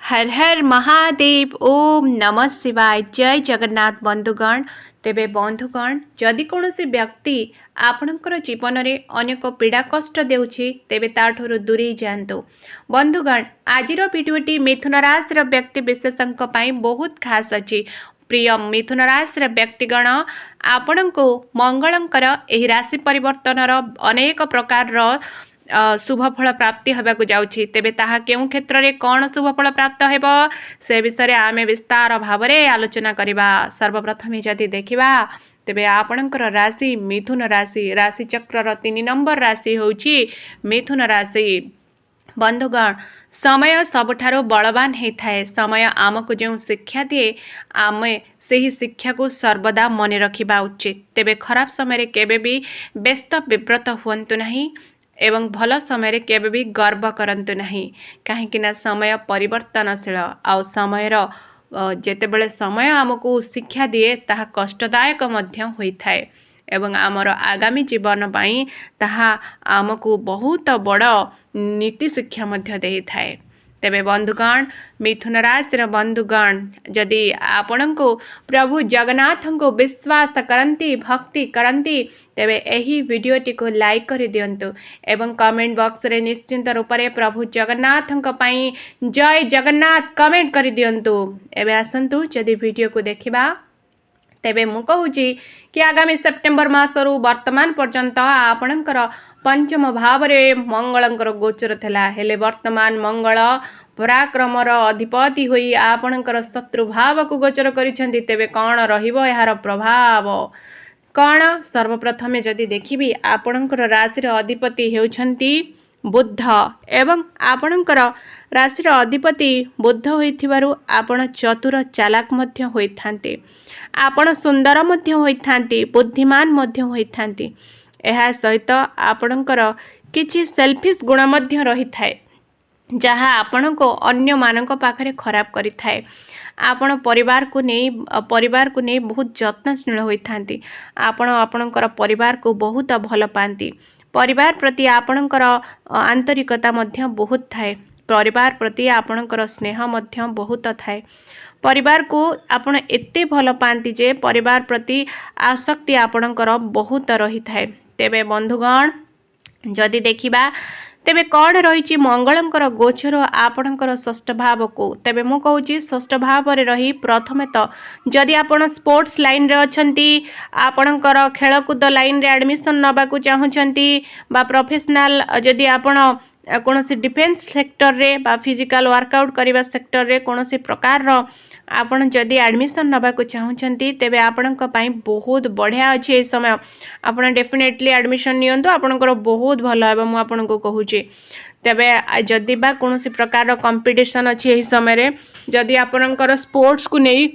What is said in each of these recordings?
हर हर महादेव ओम नमः शिवाय जय जगन्नाथ बंधुगण। तेबे बंधुगण जदि कौनसी व्यक्ति आपणकर जीवन में अनेक पीड़ा कष्ट देउछि तेबे ताठुरु दूरी जातु। बंधुगण आजिर वीडियोटी मिथुन राशि व्यक्ति विशेषज्ञ पई बहुत खास अछि। प्रिय मिथुन राशि व्यक्तिगण आपण को मंगलंकर एही राशि परिवर्तनर अनेक प्रकार शुभ फल प्राप्ति होगाकू जाउछि। तेबे ताहा केउं क्षेत्र रे कौन शुभ फल प्राप्त हेबो से विषय आमे विस्तार भाव में आलोचना करिबा। सर्वप्रथम जदि देखिबा तेबे आपणकर राशि मिथुन राशि राशि चक्रर 3 नंबर राशि होछि मिथुन राशि। बंधुगण समय सबठारो बलवान होता है। समय आमको जो शिक्षा दिए आमे से ही शिक्षा को सर्वदा मन रखा उचित। तेबे खराब समय केबे भी व्यस्त विव्रत हुंतु नहीं एवं भल समय केबे भी गर्व करंतु नहीं कहीं समय परिवर्तनशील आ समय जेतेबेले समय आमको शिक्षा दिए ताहा कष्टदायक मध्य होइथाए एवं आमर आगामी जीवन पाई ताहा आमको बहुत बड़ नीति शिक्षा मध्य देइथाए। तेबे बंधुगण मिथुन राशि बंधुगण जदि आपण को प्रभु जगन्नाथ को विश्वास करती भक्ति करती तेबे एही वीडियोटी को लाइक कर दियंतु एवं कमेंट बॉक्स रे निश्चिंत रूप से प्रभु जगन्नाथ पई जय जगन्नाथ कमेंट कर दियंतु। एबे आसंतु जदि वीडियो को देखिबा तेबे मु कहूची कि आगामी सेप्टेम्बर मासरू वर्तमान पर्यंत आपणकर पंचम भाव रे मंगलंकर गोचर थिला हेले वर्तमान मंगल पराक्रमर अधिपति होई आपणकर शत्रु भाव को गोचर करिसेंती। तेबे कौन रहिबो यार प्रभाव कौन सर्वप्रथमे जदि देखिबी आपणकर राशि अधिपति हेउछंती बुध एवं आपणकर राशि अधिपति बुध होइथिबारु आपण चतुर चालाक मध्य होइथांती आपण सुंदर मध्य होइथांती बुद्धिमान मध्य होइथांती। एहा सहित आपणकर किछि सेल्फिश गुण मध्य रही थाए जहाँ आपण को अन्य मानक पाखरे खराब करि थाए। आपण परिवार को नहीं बहुत जत्नशील होइथांती आपण आपणकर परिवार को बहुत भल पाती परिवार प्रति आपणकर आंतरिकता मध्य बहुत थाए परिवार प्रति आपणकर स्नेह मध्य बहुत थाए परिवार को आपण एते भल पाती जे परिवार प्रति आसक्ति आपणकर बहुत रही थाए। तेबे बंधुगण जदि देखिबा तेबे कौन रही मंगलंकर गोचर आपणकर षष्ठ भाव को तेबे मु कहूची षष्ठ भाव रे रही प्रथमे तो जदि आपण स्पोर्ट्स लाइन रे अछंती आपणकर खेलकूद लाइन रे एडमिशन नबाकू चाहुचंती बा प्रोफेशनल जदि आपण कौनसी डिफेन्स सेक्टर रे बा फिजिकल वर्कआउट करने सेक्टर रे कौनसी प्रकार रो आपण जदि एडमिशन नबाकू चाहुचंती तेबे आपणक पई बहुत बढ़िया अछि। ए समय आपण डेफिनेटली एडमिशन नियंतु आपणकर बहुत भल हेबो मु आपणको कहूची। तेबे जदि बा कौनसी प्रकार रो कंपटीशन अछि एही समय रे जदि आपणकर स्पोर्ट्स को नहीं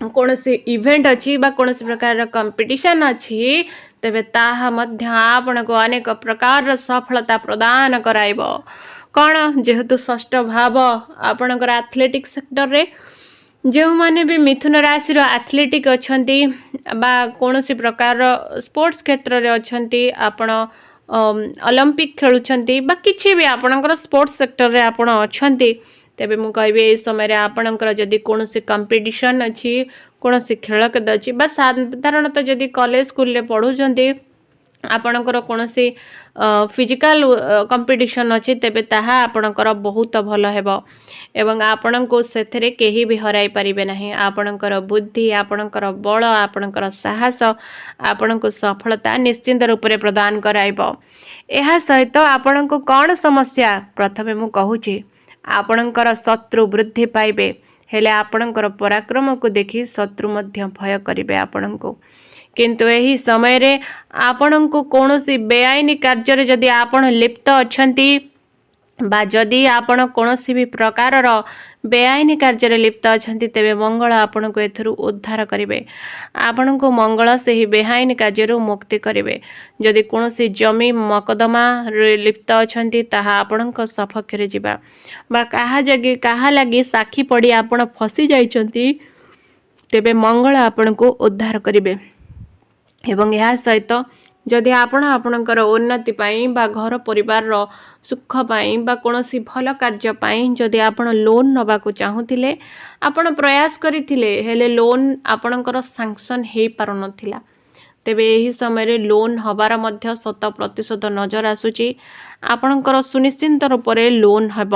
कौनसी इवेंट अच्छी बा कौनसी प्रकार कंपटीशन अच्छी तेबे ताहा मध्य आपण को अनेक प्रकार सफलता प्रदान कराइबो। कौन जेहेतु षष्ठ भाव आपणकर एथलेटिक सेक्टर रे जो माने भी मिथुन राशि एथलेटिक अच्छी बा कौनसी प्रकार स्पोर्ट्स क्षेत्र रे अच्छी आपण ओलंपिक खेलुछंती बा किछि भी आपणकर स्पोर्ट्स सेक्टर रे आपण अच्छी तेबे मु कहबे ए समय रे आपणकर जदि कोनोसी कंपटीशन अछि कोनोसी खेलकूद अछि बा साधारणतः जदि कॉलेज स्कूल रे पढुचंती आपणकर कोनोसी फिजिकल कंपटीशन अछि तेबे ताहा आपणकर बहुत भल हेबो एवं आपणको सेथरे केही भी हराई परिबे नाही। आपणकर बुद्धि आपणकर बल आपणकर साहस आपणको सफलता निश्चित रूप रे प्रदान कराइबो। एहा सहित आपणको कौन समस्या प्रथमे मु कहूची आपणकर शत्रु वृद्धि पाइबे हेले आपणकर पराक्रम को देखि शत्रु मध्य भय करिवे आपणको किंतु एही समय रे आपणको कोनोसी बेआईनी कार्य जदि आपण लिप्त अछंती बा जदि आपण कोनोसी भी प्रकार रो बेआईनी कार्य लिप्त अछंती तेबे मंगल आपण को एथरु उद्धार करिवे आपण को मंगल से ही बेआईनी कार्य मुक्ति करिवे। जदि कोनोसी जमी मकदमा रे लिप्त अछंती ताहा आपण को सफख रे जिबा बा काहा लगी साखी पड़ी आपण फसी जाइछंती तेबे मंगल आपण को उद्धार करिवे एवं यह सहित जदि आपण आपणकर उन्नति पाई बा घर परिवार सुख पाई बा कोनोसी भल कार्य पाई जदि आपण लोन नबाकू चाहूतिले आपण प्रयास करिथिले हेले लोन आपणकर सैंक्शन हेई पारो नथिला तेबे एही समय लोन हबार मध्य 100% नजर आसुची आपणकर सुनिश्चित रूप से लोन हेब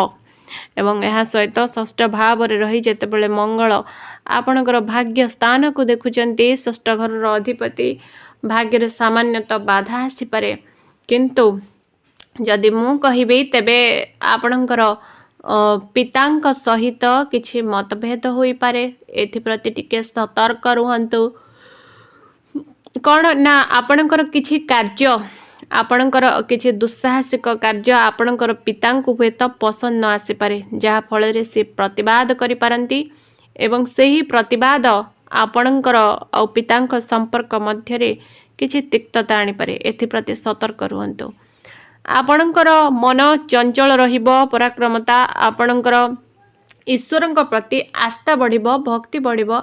एवं यह सहित षष्ठ भाव रही जेतेबेले मंगल आपणकर भाग्य स्थान को देखुचंती षष्ठ घर अधिपति भाग्य सामान्यतः बाधा आसीपे किंतु जदि मु कहिबी तेबे आपणकर पितांक सहित किछि मतभेद होई पारे एथिप्रति टिके सतर्क रुहंतु कौन ना आपणकर किछि कार्य आपणकर किछि दुस्साहसिक कार्य आपणकर पितांकु हुए तो पसंद न आसी पारे जहा फल से प्रतिवाद करि पारंती एवं सही प्रतिवाद आपणकर आ पितांक संपर्क मध्यरे किछि तिक्तता आनी पारे एथिप्रति सतर्क रुहंतु आपणकर मन चंचल रहिबो पराक्रमता आपणकर ईश्वरଙ୍କ प्रति आस्था बढ़िबो भक्ति बढ़िबो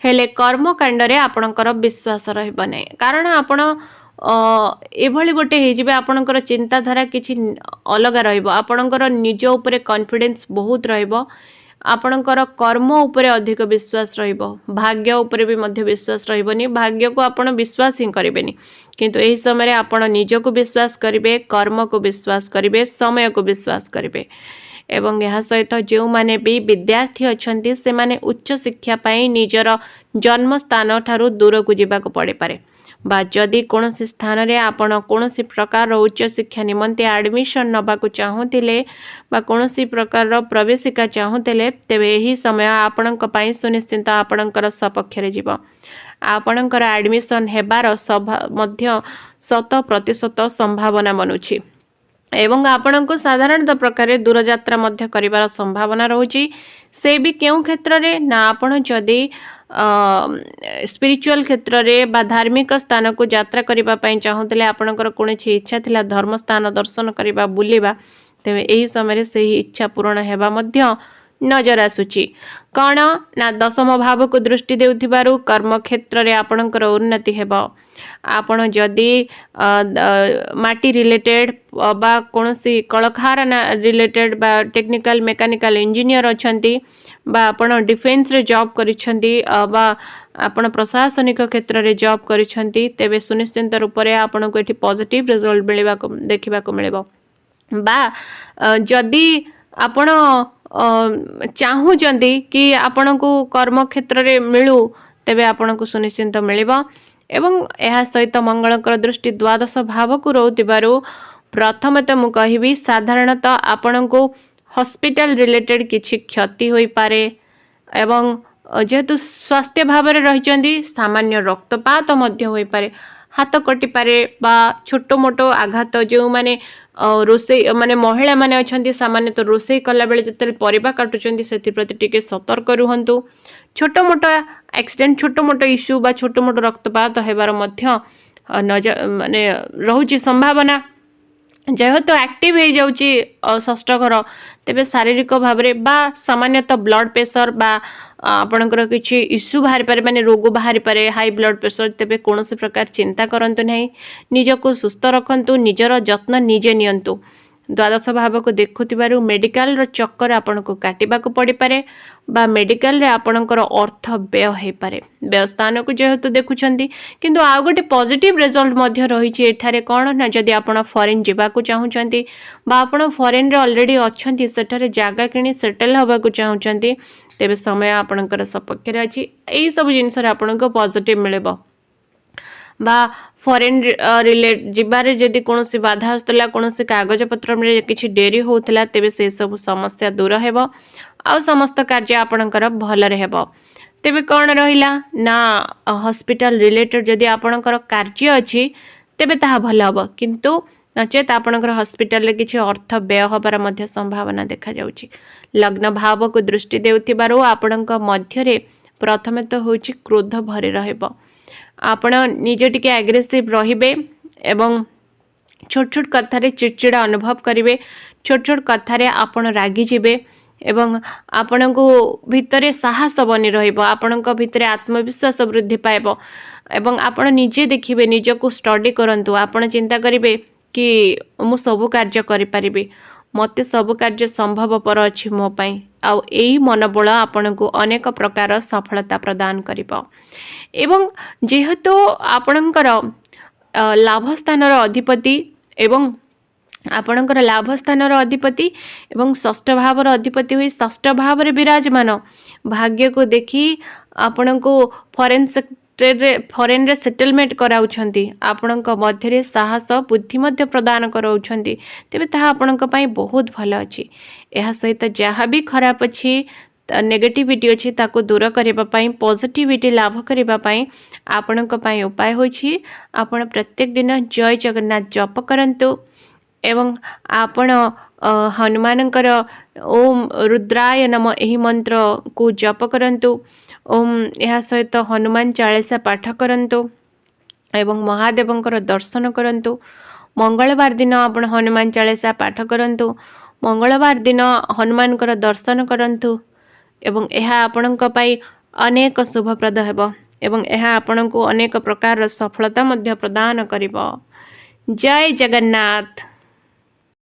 हेले कर्मकांड रे आपणकर विश्वास रहइबो नै कारण आपण एभली गोटे हेजिबे आपणकर चिंताधारा किछि अलग रहइबो आपणकर निज ऊपर कॉन्फिडेंस बहुत रहइबो आपणकर कर्म ऊपर अधिक विश्वास रहइबो भाग्य ऊपर भी मध्य विश्वास रहइबोनी भाग्य को आपण विश्वास ही करिबेनी किंतु एही समय रे आपण निज को विश्वास करिवे कर्म को विश्वास करिवे समय को विश्वास करिवे एवं यह सहित जो माने भी विद्यार्थी अच्छंती से माने उच्च शिक्षा पाई निजर जन्म स्थान ठारू दूर को जीवा को पड़े पारे बा जदि कोनोसी स्थान रे आपण कोनोसी प्रकार उच्च शिक्षा निमंते एडमिशन नबाकू चाहूतिले बा कोनोसी प्रकार प्रवेशिका चाहूतिले तेबे एही समय आपणक पाई सुनिश्चित आपणकर सपक्ष रे जीव आपणकर एडमिशन हेबार मध्य 100% संभावना बनुछि एवं आपण को साधारणतः प्रकार दूर यात्रा मध्य करिवार संभावना रहउची से भी केउ क्षेत्र रे ना आपण जदि स्पिरिचुअल क्षेत्र रे बा धार्मिक स्थान को यात्रा करिबा पई चाहूतले आपणकर कोनछि इच्छा थिला धर्म स्थान दर्शन करिबा बुलिबा तेबे एही समय रे सेही इच्छा पूर्ण हेबा मध्य नजर आसुची कौन ना दशम भाव को दृष्टि देउथिबारु कर्म क्षेत्र रे आपणकर उन्नति हेबो आपण जदि माटी रिलेटेड बा कोनोसी कलखाना रिलेटेड बा टेक्निकल मेकानिकल इंजीनियर अछंती बा आपण डिफेन्स रे जॉब करिसंती बा आपण प्रशासनिक क्षेत्र रे जॉब करिसंती तेबे सुनिश्चित रूप रे आपण को एठी पॉजिटिव रिजल्ट मिलबा को देखिबा को मिलबो बा जदि आपण चाहूचंती कि आपण को कर्म क्षेत्र रे मिलू तेबे आपण को सुनिश्चित मिलबो एवं यह सहित मंगलकर दृष्टि द्वादश भाव को रोतिबारु प्रथम तो मु कहिबी साधारणतः आपण को हॉस्पिटल रिलेटेड किछि क्षति होई पारे एवं जेहेतु स्वास्थ्य भाव रे रहिचंदी सामान्य रक्तपात मध्य होई पारे हाथ कटि पारे बा छोटो मोटो आघात जो माने रोसे माने महिला माने अछंती सामान्य तो रोसे कला बेले जते परिबा काटुचंती सेति प्रति टिके सतर्क रुहंतु छोटो मोटो एक्सीडेंट छोटो मोटो इश्यू बा छोटो मोटो रक्तपात हेबार मध्य नजर माने रहुची संभावना जेहेतु एक्टिव हो जाउची षष्ठ घर तेबे शारीरिक भाव रे बा सामान्यतः ब्लड प्रेशर बा आपणकर किछि इश्यू बाहरी पारे माने रोग बाहरी पारे हाई ब्लड प्रेशर तेबे कोनोसी प्रकार चिंता करंतु नहीं निजको सुस्थ रखंतु निजर जत्न निजे नियंतु द्वादश भाव को देखुथिबारु मेडिकल रो चक्कर आपण को काटिबा को पड़ी पारे बा मेडिकल रे आपणकर अर्थ व्यय हे पारे व्यय स्थान को जेहेतु देखुछंती किंतु आ गोटे पॉजिटिव रिजल्ट मध्य रहिछि एठारे कोन ना जदि आपण फॉरेन जिबा को चाहूचंती बा आपण फॉरेन रे ऑलरेडी अछंती सेठारे जागा किनी सेटल हबा को चाहूचंती तेबे समय आपणकर सपक्ष रे अछि एई सब जिंस रे आपण को पॉजिटिव मिलेबो बा फॉरेन रिलेट जिबारे जदि कोनोसी बाधा आस्तला कोनोसी कागज पत्र में किछि डेरी होतला तेबे से सब समस्या दूर हेबो आ समस्त कार्य आपणकर भल रे हेबो तेबे कोन रहिला ना हॉस्पिटल रिलेटेड जदि आपणकर कार्य अछि तेबे ताहा भल हबो किंतु नचेत आपणकर हॉस्पिटल रे किछि अर्थ व्यय होबार मध्य संभावना देखा जाउछि लग्न भाव को दृष्टि देउथिबारो आपणक मध्य रे प्रथमे तो होछि क्रोध भरे रहबो आपण निजे टिके एग्रेसिव रहिबे एवं छोट छोट कथा रे चिड़चिड़ा अनुभव करिवे छोट छोट कथा रे आपण रागी जिबे ଏବଂ ଆପଣଙ୍କୁ ଭିତରେ ସାହସ ବନି ରହିବ, ଆପଣଙ୍କ ଭିତରେ ଆତ୍ମବିଶ୍ୱାସ ବୃଦ୍ଧି ପାଇବ ଏବଂ ଆପଣ ନିଜେ ଦେଖିବେ, ନିଜକୁ ଷ୍ଟଡି କରନ୍ତୁ, ଆପଣ ଚିନ୍ତା କରିବେ କି ମୁଁ ସବୁ କାର୍ଯ୍ୟ କରିପାରିବି, ମୋତେ ସବୁ କାର୍ଯ୍ୟ ସମ୍ଭବପର ଅଛି ମୋ ପାଇଁ। ଆଉ ଏଇ ମନୋବଳ ଆପଣଙ୍କୁ ଅନେକ ପ୍ରକାର ସଫଳତା ପ୍ରଦାନ କରିବ। ଏବଂ ଯେହେତୁ ଆପଣଙ୍କର ଲାଭ ସ୍ଥାନର ଅଧିପତି ଏବଂ ଆପଣଙ୍କର ଲାଭ ସ୍ଥାନର ଅଧିପତି ଏବଂ ଷଷ୍ଠ ଭାବର ଅଧିପତି ହୋଇ ଷଷ୍ଠ ଭାବରେ ବିରାଜମାନ, ଭାଗ୍ୟକୁ ଦେଖି ଆପଣଙ୍କୁ ଫରେନ୍ରେ ସେଟଲମେଣ୍ଟ କରାଉଛନ୍ତି, ଆପଣଙ୍କ ମଧ୍ୟରେ ସାହସ ବୁଦ୍ଧି ମଧ୍ୟ ପ୍ରଦାନ କରାଉଛନ୍ତି, ତେବେ ତାହା ଆପଣଙ୍କ ପାଇଁ ବହୁତ ଭଲ ଅଛି। ଏହା ସହିତ ଯାହା ବି ଖରାପ ଅଛି, ନେଗେଟିଭିଟି ଅଛି, ତାକୁ ଦୂର କରିବା ପାଇଁ, ପଜିଟିଭିଟି ଲାଭ କରିବା ପାଇଁ ଆପଣଙ୍କ ପାଇଁ ଉପାୟ ହେଉଛି ଆପଣ ପ୍ରତ୍ୟେକ ଦିନ ଜୟ ଜଗନ୍ନାଥ ଜପ କରନ୍ତୁ ଏବଂ ଆପଣ ହନୁମାନଙ୍କର ଓମ୍ ରୁଦ୍ରାୟ ନମ ଏହି ମନ୍ତ୍ରକୁ ଜପ କରନ୍ତୁ। ଏହା ସହିତ ହନୁମାନ ଚାଳିଶା ପାଠ କରନ୍ତୁ ଏବଂ ମହାଦେବଙ୍କର ଦର୍ଶନ କରନ୍ତୁ। ମଙ୍ଗଳବାର ଦିନ ଆପଣ ହନୁମାନ ଚାଳିଶା ପାଠ କରନ୍ତୁ, ମଙ୍ଗଳବାର ଦିନ ହନୁମାନଙ୍କର ଦର୍ଶନ କରନ୍ତୁ ଏବଂ ଏହା ଆପଣଙ୍କ ପାଇଁ ଅନେକ ଶୁଭପ୍ରଦ ହେବ ଏବଂ ଏହା ଆପଣଙ୍କୁ ଅନେକ ପ୍ରକାରର ସଫଳତା ମଧ୍ୟ ପ୍ରଦାନ କରିବ। ଜୟ ଜଗନ୍ନାଥ।